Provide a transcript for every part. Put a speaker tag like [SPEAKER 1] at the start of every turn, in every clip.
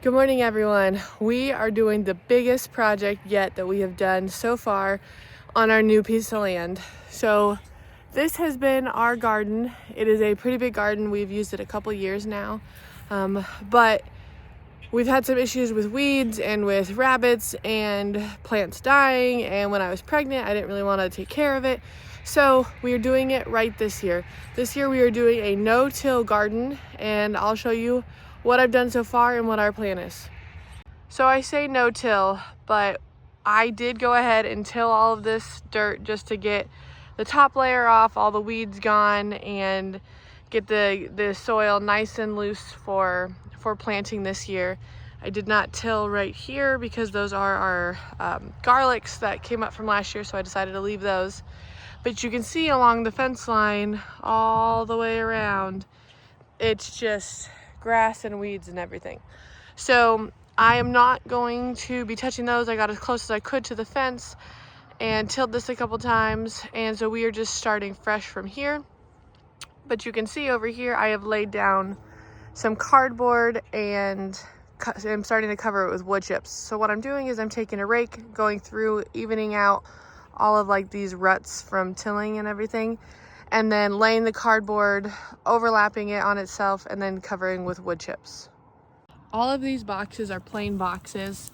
[SPEAKER 1] Good morning, everyone. We are doing the biggest project yet that we have done so far on our new piece of land. So this has been our garden. It is a pretty big garden. We've used it a couple years now, but we've had some issues with weeds and with rabbits and plants dying. And when I was pregnant, I didn't really want to take care of it. So we are doing it right this year. This year we are doing a no-till garden, and I'll show you what I've done so far and what our plan is. So I say no-till, but I did go ahead and till all of this dirt just to get the top layer off, all the weeds gone, and get the soil nice and loose for planting this year. I did not till right here because those are our garlics that came up from last year, so I decided to leave those. But you can see along the fence line all the way around, it's just grass and weeds and everything. So I am not going to be touching those. I got as close as I could to the fence and tilled this a couple times, and so we are just starting fresh from here. But you can see over here I have laid down some cardboard and I'm starting to cover it with wood chips. So what I'm doing is I'm taking a rake, going through, evening out all of like these ruts from tilling and everything, and then laying the cardboard, overlapping it on itself, and then covering with wood chips. All of these boxes are plain boxes,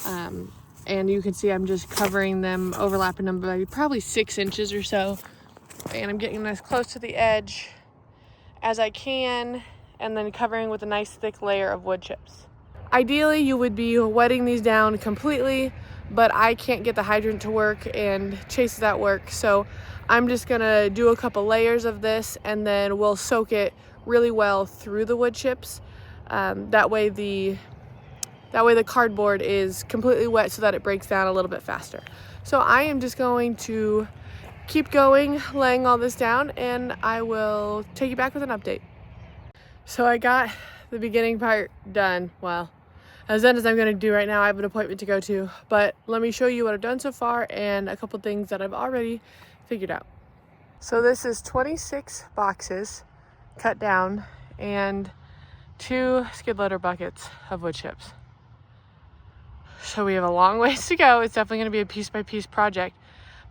[SPEAKER 1] and you can see I'm just covering them, overlapping them by probably 6 inches or so, and I'm getting as close to the edge as I can, and then covering with a nice thick layer of wood chips. Ideally, you would be wetting these down completely, but I can't get the hydrant to work and Chase is at work, so I'm just gonna do a couple layers of this and then we'll soak it really well through the wood chips. That way the cardboard is completely wet so that it breaks down a little bit faster. So I am just going to keep going, laying all this down, and I will take you back with an update. So I got the beginning part done. Well, as done as I'm gonna do right now. I have an appointment to go to, but let me show you what I've done so far and a couple things that I've already figured out. So this is 26 boxes cut down and 2 skid loader buckets of wood chips. So we have a long ways to go. It's definitely gonna be a piece by piece project,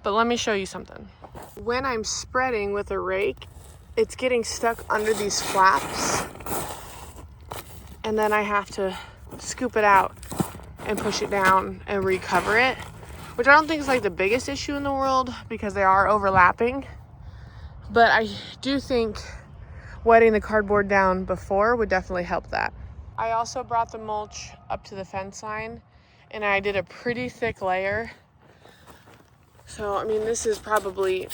[SPEAKER 1] but let me show you something. When I'm spreading with a rake, it's getting stuck under these flaps, and then I have to scoop it out and push it down and recover it, which I don't think is like the biggest issue in the world because they are overlapping, but I do think wetting the cardboard down before would definitely help that. I also brought the mulch up to the fence line and I did a pretty thick layer. So I mean, this is probably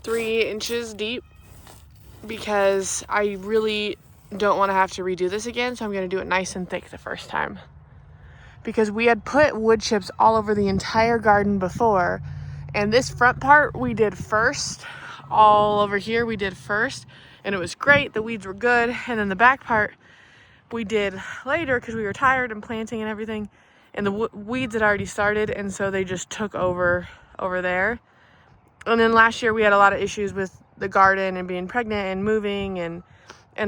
[SPEAKER 1] 3 inches deep because I really don't want to have to redo this again, so I'm going to do it nice and thick the first time. Because we had put wood chips all over the entire garden before, and this front part we did first, all over here we did first, and it was great, the weeds were good, and then the back part we did later because we were tired and planting and everything, and the weeds had already started, and so they just took over there. And then last year we had a lot of issues with the garden and being pregnant and moving and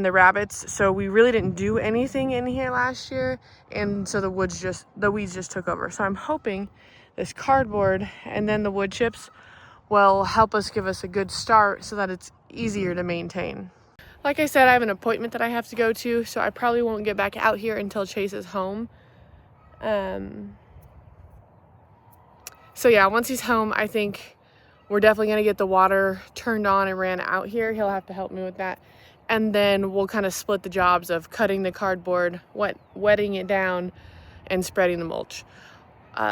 [SPEAKER 1] the rabbits, so we really didn't do anything in here last year, and so the weeds just took over. So I'm hoping this cardboard and then the wood chips will help us, give us a good start so that it's easier to maintain. Like I said, I have an appointment that I have to go to, so I probably won't get back out here until Chase is home. So yeah, once he's home, I think we're definitely gonna get the water turned on and ran out here. He'll have to help me with that. And then we'll kind of split the jobs of cutting the cardboard, wetting it down, and spreading the mulch.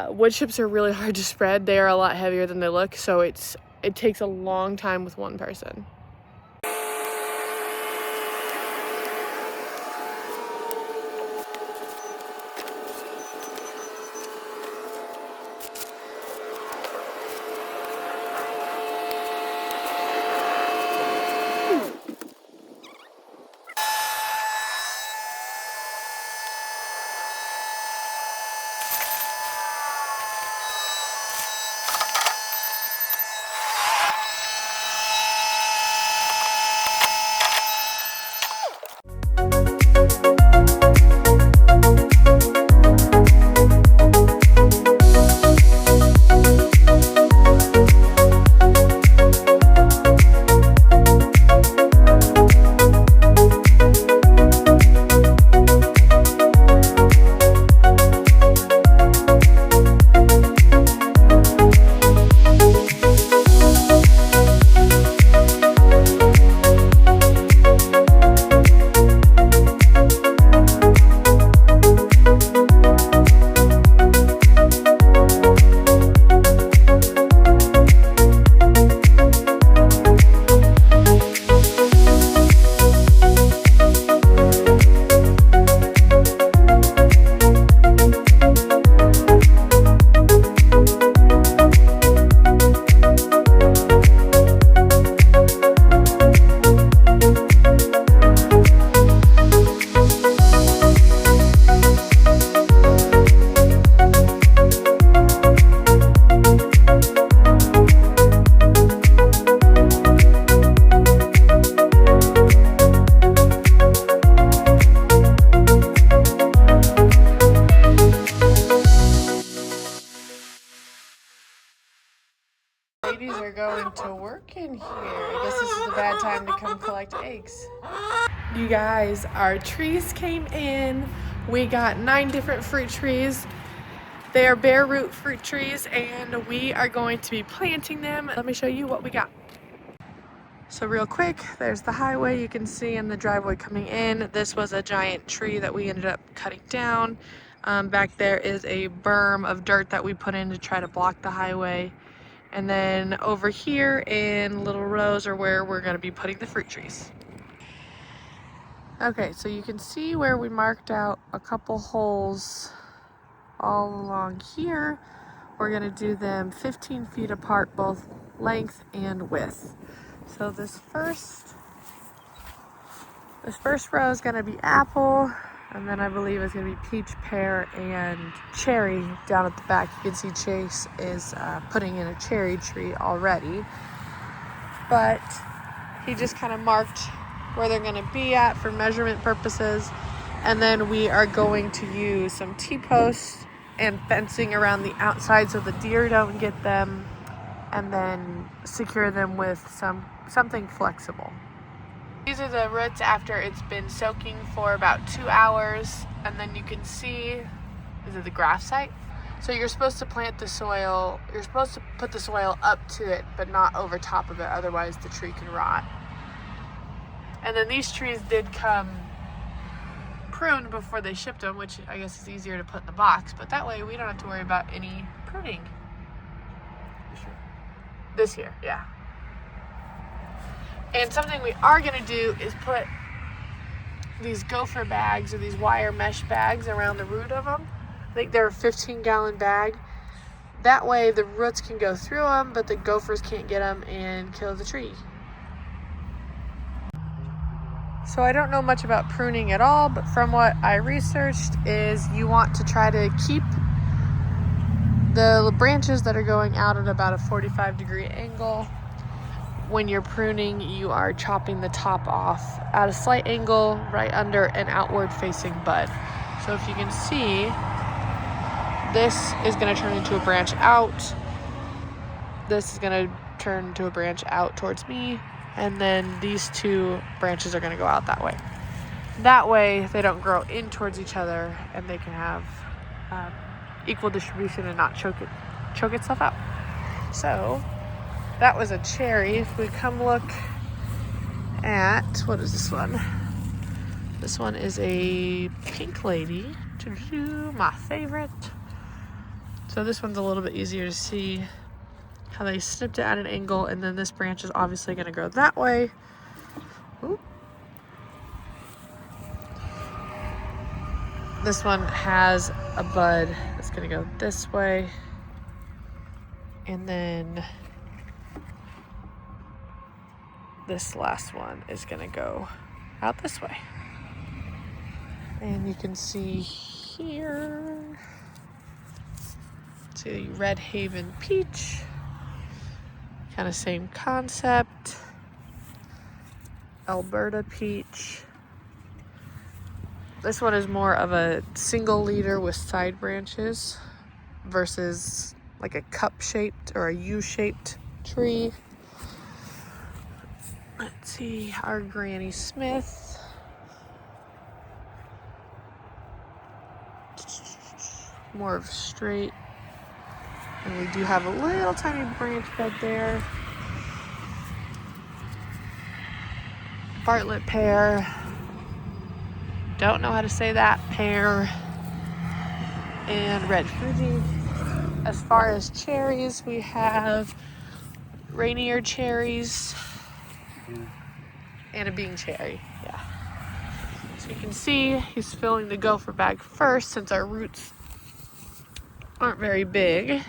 [SPEAKER 1] Wood chips are really hard to spread. They are a lot heavier than they look, so it takes a long time with one person. babies are going to work in here. I guess this is a bad time to come collect eggs. You guys, our trees came in. We got 9 different fruit trees. They are bare root fruit trees and we are going to be planting them. Let me show you what we got. So real quick, there's the highway you can see in the driveway coming in. This was a giant tree that we ended up cutting down. Back there is a berm of dirt that we put in to try to block the highway. And then over here in little rows are where we're gonna be putting the fruit trees. Okay, so you can see where we marked out a couple holes all along here. We're gonna do them 15 feet apart, both length and width. So this first row is gonna be apple, and then I believe it's gonna be peach, pear, and cherry down at the back. You can see Chase is putting in a cherry tree already, but he just kind of marked where they're gonna be at for measurement purposes. And then we are going to use some T-posts and fencing around the outside so the deer don't get them, and then secure them with something flexible. These are the roots after it's been soaking for about 2 hours, and then you can see, is it the graft site? So you're supposed to plant the soil, you're supposed to put the soil up to it, but not over top of it, otherwise the tree can rot. And then these trees did come pruned before they shipped them, which I guess is easier to put in the box, but that way we don't have to worry about any pruning. This year, yeah. And something we are gonna do is put these gopher bags or these wire mesh bags around the root of them. I think they're a 15-gallon bag. That way the roots can go through them, but the gophers can't get them and kill the tree. So I don't know much about pruning at all, but from what I researched is you want to try to keep the branches that are going out at about a 45-degree angle. When you're pruning, you are chopping the top off at a slight angle right under an outward facing bud. So if you can see, this is going to turn into a branch out. This is going to turn into a branch out towards me. And then these 2 branches are going to go out that way. That way they don't grow in towards each other and they can have equal distribution and not choke itself out. So that was a cherry. If we come look at, what is this one? This one is a pink lady. My favorite. So this one's a little bit easier to see how they snipped it at an angle, and then this branch is obviously going to grow that way. Ooh. This one has a bud that's going to go this way, and then this last one is going to go out this way. And you can see here, see Red Haven peach. Kind of same concept. Alberta peach. This one is more of a single leader with side branches versus like a cup-shaped or a U-shaped tree. Let's see, our Granny Smith. More of straight. And we do have a little tiny branch bed there. Bartlett pear. Don't know how to say that. Pear. And red Fuji. As far as cherries, we have Rainier cherries and a Bing cherry. Yeah. So you can see he's filling the gopher bag first since our roots aren't very big.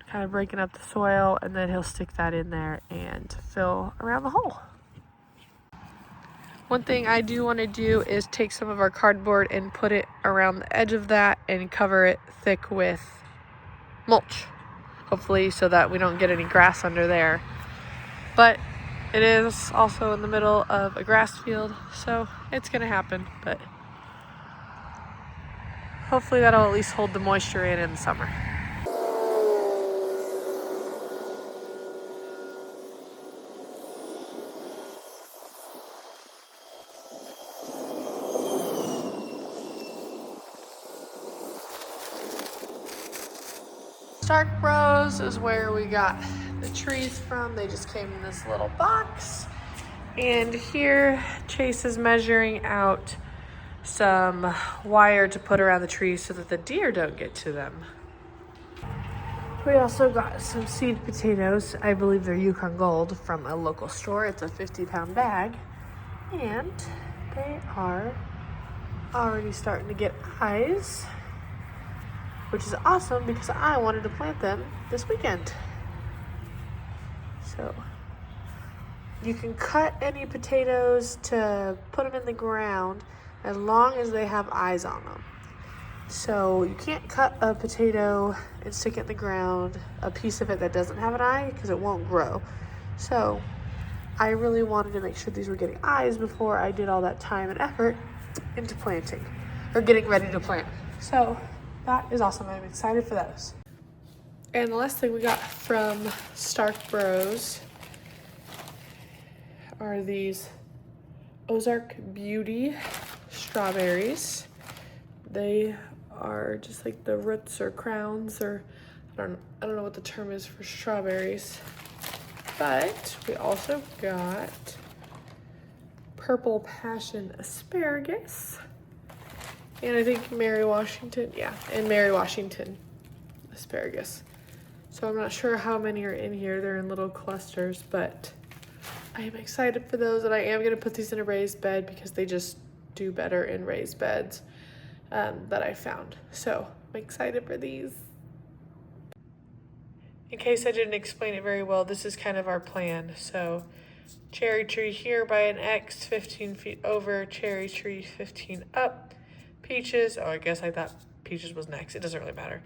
[SPEAKER 1] Kind of breaking up the soil, and then he'll stick that in there and fill around the hole. One thing I do want to do is take some of our cardboard and put it around the edge of that and cover it thick with mulch, hopefully so that we don't get any grass under there. But it is also in the middle of a grass field, so it's gonna happen, but hopefully that'll at least hold the moisture in the summer. Stark Bros is where we got the trees from. They just came in this little box. And here Chase is measuring out some wire to put around the trees so that the deer don't get to them. We also got some seed potatoes. I believe they're Yukon Gold from a local store. It's a 50-pound bag. And they are already starting to get eyes, which is awesome because I wanted to plant them this weekend. So you can cut any potatoes to put them in the ground as long as they have eyes on them. So you can't cut a potato and stick it in the ground, a piece of it that doesn't have an eye, because it won't grow. So I really wanted to make sure these were getting eyes before I did all that time and effort into planting, or getting ready to plant. So that is awesome. I'm excited for those. And the last thing we got from Stark Bros are these Ozark Beauty strawberries. They are just like the roots or crowns, or I don't know what the term is for strawberries. But we also got purple passion asparagus. And I think Mary Washington asparagus. So I'm not sure how many are in here. They're in little clusters, but I am excited for those, and I am gonna put these in a raised bed because they just do better in raised beds that I found. So I'm excited for these. In case I didn't explain it very well, this is kind of our plan. So cherry tree here by an X, 15 feet over, cherry tree 15 up, peaches, oh, I guess I thought peaches was next, it doesn't really matter.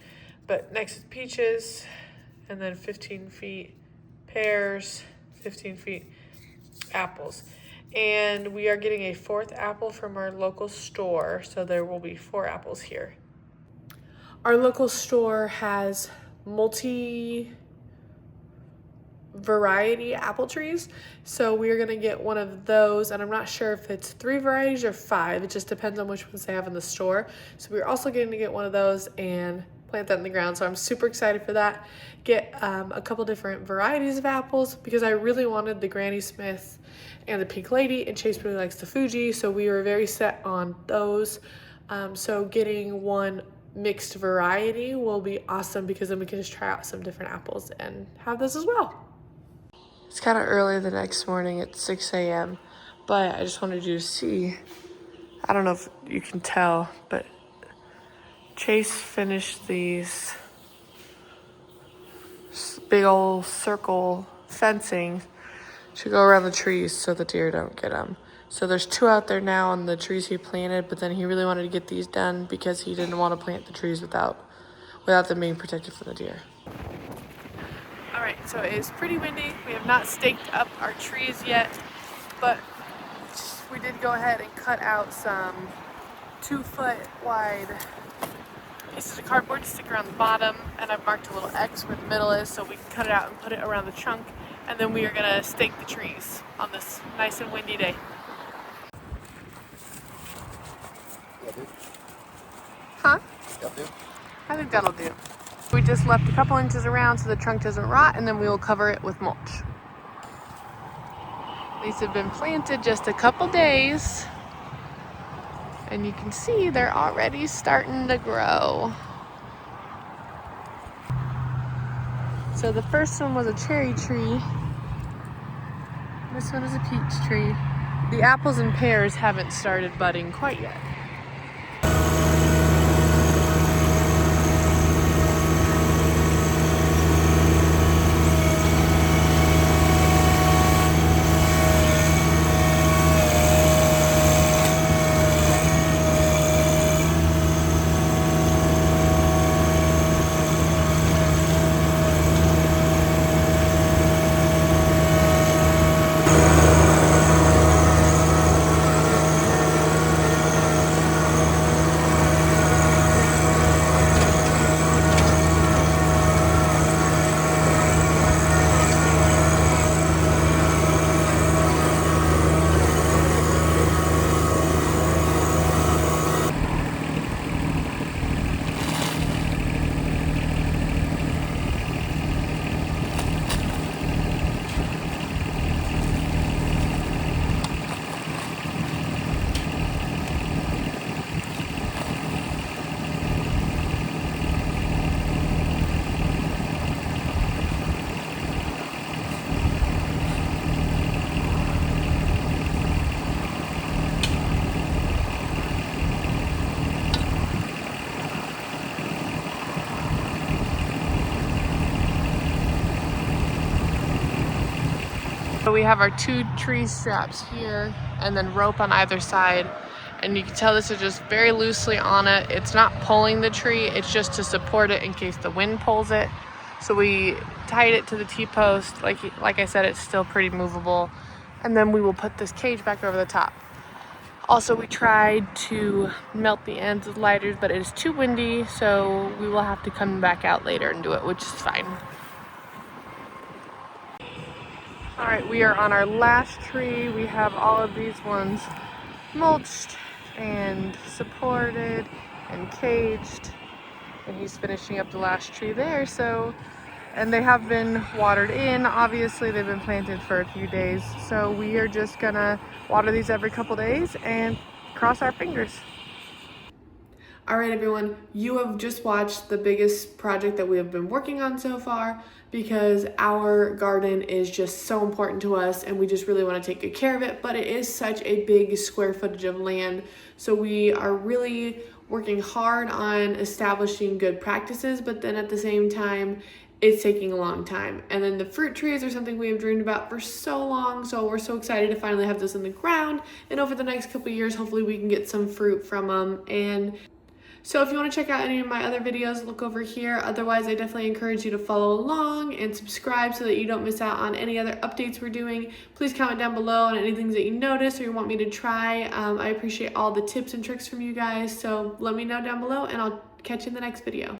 [SPEAKER 1] But next is peaches, and then 15 feet pears, 15 feet apples. And we are getting a 4th apple from our local store, so there will be 4 apples here. Our local store has multi-variety apple trees, so we are gonna get one of those, and I'm not sure if it's 3 varieties or 5. It just depends on which ones they have in the store. So we're also going to get one of those and plant that in the ground, so I'm super excited for that. Get a couple different varieties of apples because I really wanted the Granny Smith and the Pink Lady, and Chase really likes the Fuji, so we were very set on those. So getting one mixed variety will be awesome because then we can just try out some different apples and have those as well. It's kind of early the next morning at 6 a.m., but I just wanted you to see, I don't know if you can tell, but Chase finished these big old circle fencing to go around the trees so the deer don't get them. So there's 2 out there now on the trees he planted, but then he really wanted to get these done because he didn't want to plant the trees without them being protected from the deer. All right, so it is pretty windy. We have not staked up our trees yet, but we did go ahead and cut out some 2-foot wide pieces of cardboard to stick around the bottom, and I've marked a little X where the middle is so we can cut it out and put it around the trunk, and then we are gonna stake the trees on this nice and windy day. Huh? I think that'll do. We just left a couple inches around so the trunk doesn't rot, and then we will cover it with mulch. These have been planted just a couple days, and you can see they're already starting to grow. So the first one was a cherry tree. This one is a peach tree. The apples and pears haven't started budding quite yet. So we have our 2 tree straps here and then rope on either side. And you can tell this is just very loosely on it. It's not pulling the tree, it's just to support it in case the wind pulls it. So we tied it to the T-post. Like I said, it's still pretty movable. And then we will put this cage back over the top. Also, we tried to melt the ends with lighters, but it is too windy, so we will have to come back out later and do it, which is fine. All right, we are on our last tree. We have all of these ones mulched and supported and caged, and he's finishing up the last tree there. And they have been watered in. Obviously they've been planted for a few days, so we are just gonna water these every couple days and cross our fingers. All right, everyone, you have just watched the biggest project that we have been working on so far, because our garden is just so important to us and we just really want to take good care of it, but it is such a big square footage of land. So we are really working hard on establishing good practices, but then at the same time, it's taking a long time. And then the fruit trees are something we have dreamed about for so long, so we're so excited to finally have this in the ground. And over the next couple of years, hopefully we can get some fruit from them. And so if you want to check out any of my other videos, look over here. Otherwise, I definitely encourage you to follow along and subscribe so that you don't miss out on any other updates we're doing. Please comment down below on anything that you notice or you want me to try. I appreciate all the tips and tricks from you guys, so let me know down below and I'll catch you in the next video.